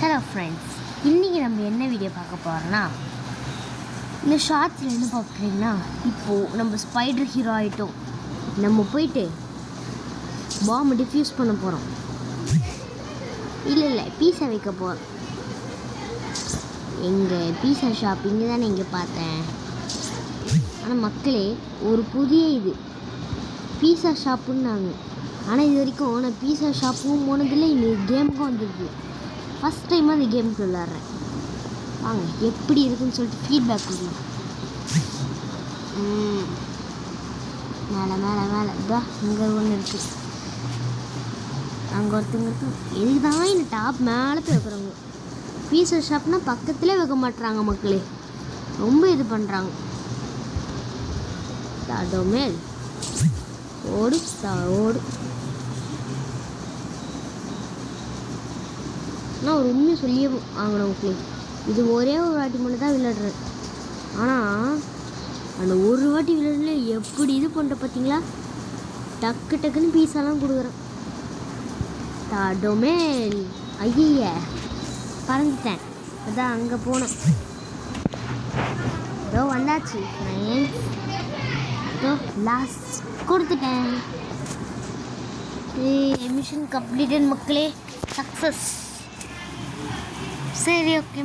Hello friends, இன்றைக்கி நம்ம என்ன வீடியோ பார்க்க போகிறோன்னா, இந்த ஷார்ட்ஸில் என்ன பார்க்குறீங்கன்னா, இப்போது நம்ம ஸ்பைடர் ஹீரோ ஆகிட்டோம். நம்ம போயிட்டு பாம்பை டிஃப்யூஸ் பண்ண போகிறோம். இல்லை பீஸா வைக்க போகிறோம். எங்கள் பீஸா ஷாப் இங்கே தானே இங்கே பார்த்தேன். ஆனால் மக்களே, ஒரு புதிய இது பீஸா ஷாப்புன்னாங்க. ஆனால் இது வரைக்கும் நான் பீஸா ஷாப்பும் போனதில்லை, இந்த கேமுக்கும் வந்துருக்கு. ஃபஸ்ட் டைம் அந்த கேமுக்கு விளாட்றேன். வாங்க எப்படி இருக்குன்னு சொல்லிட்டு ஃபீட்பேக் கொடுக்கலாம். மேலே மேலே மேலே தான் இங்கே ஒன்று இருக்குது, அங்கே ஒருத்தங்க இருக்கு. எதுக்கு தான் இந்த டாப் மேலே போய் வைக்கிறாங்க. பீஸா ஷாப்னால் பக்கத்துலேயே வைக்க மாட்டுறாங்க மக்களே, ரொம்ப இது பண்ணுறாங்க. மேல் ஓடு ஓடு. நான் ஒரு உண்மையை சொல்லியே வாங்கினேன் மக்களே, இது ஒரே ஒரு வாட்டி மட்டும் தான் விளையாடுறேன். ஆனால் அந்த ஒரு வாட்டி விளையாடல எப்படி இது பண்ணுற பார்த்தீங்களா? டக்குன்னு பீஸாலாம் கொடுக்குறேன். டொமேல் ஐய பறந்துட்டேன். அதான் அங்கே போனேன். ஏதோ வந்தாச்சு லாஸ்ட் கொடுத்துட்டேன். மிஷன் கம்ப்ளீட்டட் மக்களே, சக்ஸஸ். சரி, ஓகே.